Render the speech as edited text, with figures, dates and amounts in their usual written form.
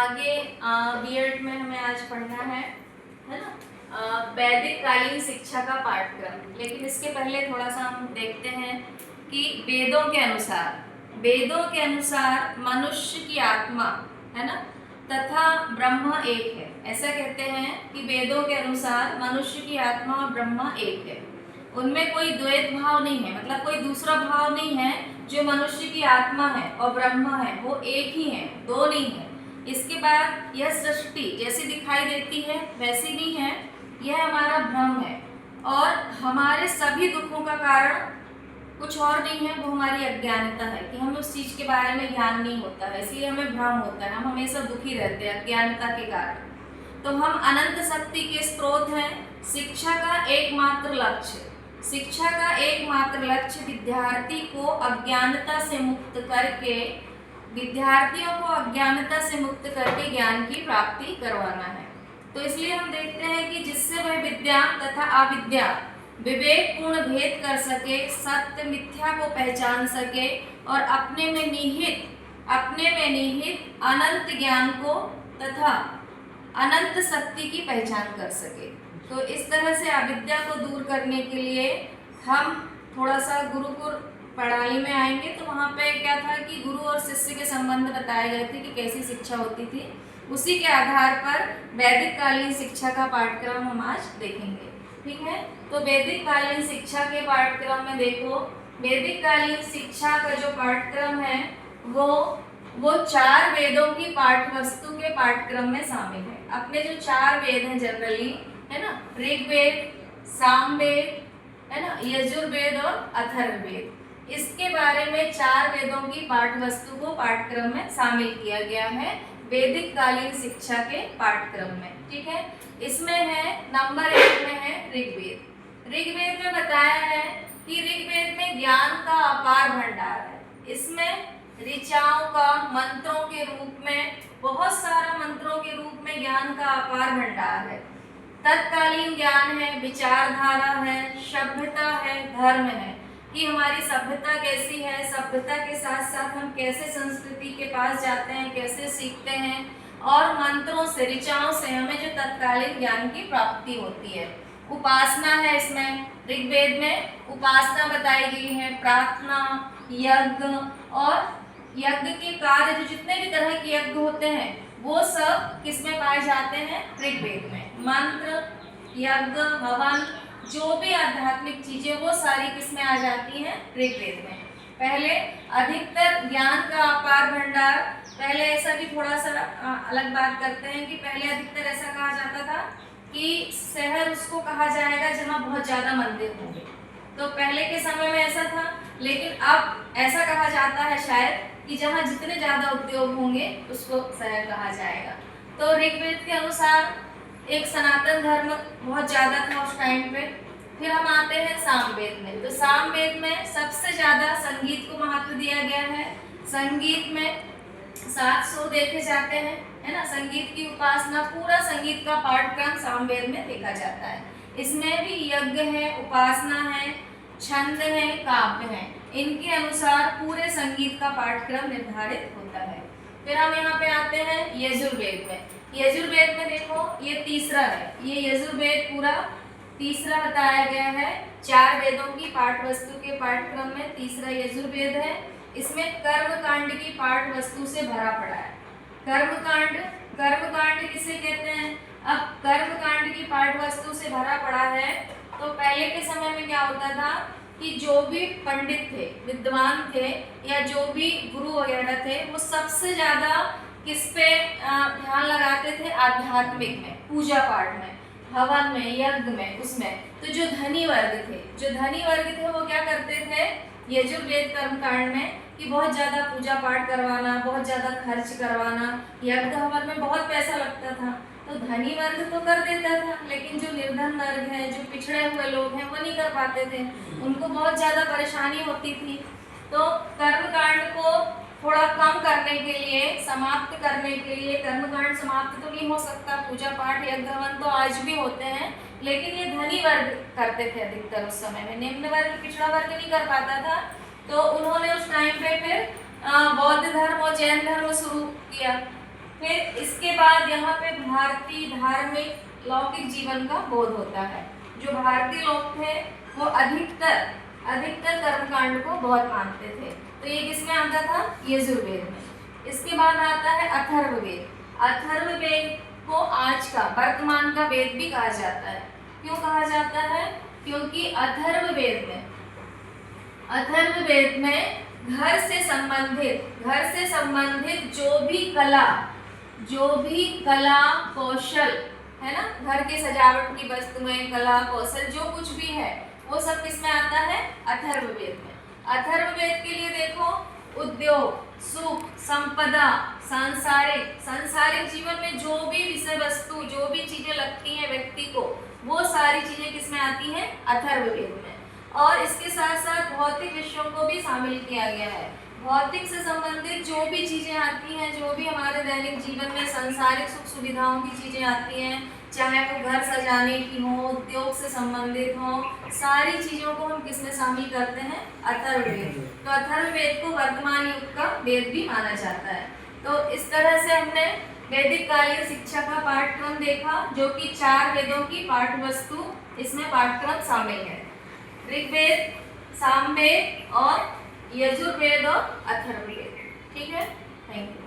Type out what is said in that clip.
आगे बीएड में हमें आज पढ़ना है ना, वैदिक कालीन शिक्षा का पाठ्यक्रम। लेकिन इसके पहले थोड़ा सा हम देखते हैं कि वेदों के अनुसार मनुष्य की आत्मा है ना तथा ब्रह्म एक है। ऐसा कहते हैं कि वेदों के अनुसार मनुष्य की आत्मा और ब्रह्म एक है, उनमें कोई द्वैत भाव नहीं है, मतलब कोई दूसरा भाव नहीं है। जो मनुष्य की आत्मा है और ब्रह्म है वो एक ही है, दो नहीं है। इसके बाद यह सृष्टि जैसी दिखाई देती है वैसी नहीं है, यह हमारा भ्रम है और हमारे सभी दुखों का कारण कुछ और नहीं है, वो हमारी अज्ञानता है कि हमें उस चीज के बारे में ज्ञान नहीं होता है, इसलिए हमें भ्रम होता है, हम हमेशा दुखी रहते हैं अज्ञानता के कारण। तो हम अनंत शक्ति के स्रोत हैं। शिक्षा का एकमात्र लक्ष्य विद्यार्थियों को अज्ञानता से मुक्त करके ज्ञान की प्राप्ति करवाना है। तो इसलिए हम देखते हैं कि जिससे वह विद्या तथा अविद्या विवेक पूर्ण भेद कर सके, सत्य मिथ्या को पहचान सके और अपने में निहित अनंत ज्ञान को तथा अनंत शक्ति की पहचान कर सके। तो इस तरह से अविद्या को दूर करने के लिए हम थोड़ा सा गुरुकुल प्रणाली में आएंगे। तो वहाँ पे क्या था कि गुरु और शिष्य के संबंध बताए गए थे कि कैसी शिक्षा होती थी, उसी के आधार पर वैदिक कालीन शिक्षा का पाठ्यक्रम हम आज देखेंगे। ठीक है, तो वैदिक कालीन शिक्षा के पाठ्यक्रम में देखो, वैदिक कालीन शिक्षा का जो पाठ्यक्रम है वो 4 वेदों की पाठ्यवस्तु के पाठ्यक्रम में शामिल है। अपने जो 4 वेद हैं जनरली है ना, ऋग्वेद, सामवेद है ना, यजुर्वेद और अथर्ववेद, इसके बारे में 4 वेदों की पाठ्यवस्तु को पाठ्यक्रम में शामिल किया गया है वैदिक कालीन शिक्षा के पाठ्यक्रम में। ठीक है, इसमें है नंबर 1 में है ऋग्वेद। ऋग्वेद में बताया है कि ऋग्वेद में ज्ञान का अपार भंडार है। इसमें ऋचाओं का मंत्रों के रूप में, बहुत सारा मंत्रों के रूप में ज्ञान का अपार भंडार है। तत्कालीन ज्ञान है, विचारधारा है, सभ्यता है, धर्म है कि हमारी सभ्यता कैसी है, सभ्यता के साथ साथ हम कैसे संस्कृति के पास जाते हैं, कैसे सीखते हैं, और मंत्रों से, ऋचाओं से हमें जो तत्कालीन ज्ञान की प्राप्ति होती है। उपासना है, इसमें ऋग्वेद में उपासना बताई गई है, प्रार्थना, यज्ञ और यज्ञ के कार्य, जो जितने भी तरह के यज्ञ होते हैं वो सब किसमें पाए जाते हैं, ऋग्वेद में। मंत्र, यज्ञ, हवन, जो भी आध्यात्मिक चीजें वो सारी किसमें आ जाती हैं, ऋग्वेद में। पहले अधिकतर ज्ञान का अपार भंडार, पहले ऐसा भी थोड़ा सा अलग बात करते हैं कि पहले अधिकतर ऐसा कहा जाता था कि शहर उसको कहा जाएगा जहाँ बहुत ज्यादा मंदिर होंगे, तो पहले के समय में ऐसा था। लेकिन अब ऐसा कहा जाता है शायद कि जहाँ जितने ज्यादा उद्योग होंगे उसको शहर कहा जाएगा। तो ऋग्वेद के अनुसार एक सनातन धर्म बहुत ज्यादा था उस टाइम पे। फिर हम आते हैं सामवेद में। तो सामवेद में सबसे ज्यादा संगीत को महत्व दिया गया है। संगीत में 700 देखे जाते हैं, है ना, संगीत की उपासना, पूरा संगीत का पाठ्यक्रम सामवेद में देखा जाता है। इसमें भी यज्ञ है, उपासना है, छंद है, काव्य है, इनके अनुसार पूरे संगीत का पाठ्यक्रम निर्धारित होता है। फिर हम यहाँ पे आते हैं यजुर्वेद में। यजुर्वेद में देखो ये तीसरा है, ये यजुर्वेद पूरा तीसरा बताया गया है। 4 वेदों की पाठ्यवस्तु के पाठ्यक्रम में तीसरा यजुर्वेद है। इसमें कर्मकांड की पाठ्यवस्तु से भरा पड़ा है। कर्मकांड किसे कहते हैं? अब कर्मकांड की पाठ्यवस्तु से भरा पड़ा है तो पहले के समय में क्या होता था कि जो भी पंडित थे, विद्वान थे, या जो भी गुरु वगैरह थे, वो सबसे ज्यादा किस पे ध्यान लगाते थे? आध्यात्मिक में, पूजा पाठ में, हवन में, यज्ञ में, उसमें। तो जो धनी वर्ग थे वो क्या करते थे यजुर्वेद कर्मकांड में कि बहुत ज्यादा पूजा पाठ करवाना, बहुत ज्यादा खर्च करवाना, यज्ञ हवन में बहुत पैसा लगता था। तो धनी वर्ग तो कर देता था, लेकिन जो निर्धन वर्ग है, जो पिछड़े हुए लोग हैं, वो नहीं कर पाते थे, उनको बहुत ज्यादा परेशानी होती थी। तो कर्मकांड को थोड़ा कम करने के लिए, समाप्त करने के लिए, कर्मकांड समाप्त तो नहीं हो सकता, पूजा पाठ यज्ञ हवन तो आज भी होते हैं, लेकिन ये धनी वर्ग करते थे अधिकतर उस समय में, निम्न वर्ग, पिछड़ा वर्ग नहीं कर पाता था। तो उन्होंने उस टाइम पे फिर बौद्ध धर्म और जैन धर्म शुरू किया। फिर इसके बाद यहाँ पे भारतीय धार्मिक लौकिक जीवन का बोध होता है। जो भारतीय लोग थे वो अधिकतर कर्मकांड को बहुत मानते थे। तो ये किसमें आता था? यजुर्वेद में। इसके बाद आता है अथर्ववेद। अथर्ववेद को आज का वर्तमान का वेद भी कहा जाता है। क्यों कहा जाता है? क्योंकि अथर्ववेद में घर से संबंधित जो भी कला कौशल है ना, घर के सजावट की वस्तुएं, कला कौशल जो कुछ भी है वो सब किसमें आता है? अथर्ववेद में। अथर्ववेद के लिए देखो, उद्योग, सुख, संपदा, सांसारिक जीवन में जो भी विषय वस्तु, जो भी चीजें लगती हैं व्यक्ति को, वो सारी चीजें किसमें आती हैं? अथर्ववेद में। और इसके साथ साथ भौतिक विषयों को भी शामिल किया गया है। भौतिक से संबंधित जो भी चीजें आती हैं, जो भी हमारे दैनिक जीवन में सांसारिक सुख सुविधाओं की चीजें आती हैं, चाहे वो घर सजाने की हो, उद्योग से संबंधित हो, सारी चीजों को हम किसमें शामिल करते हैं? अथर्ववेद। तो अथर्ववेद को वर्तमान युग का वेद भी माना जाता है। तो इस तरह से हमने वैदिक कालीन शिक्षा का पाठ्यक्रम देखा, जो कि 4 वेदों की पाठ्य वस्तु इसमें पाठ्यक्रम शामिल है। ऋग्वेद, सामवेद और यजुर्वेद और अथर्ववेद। ठीक है, थैंक यू।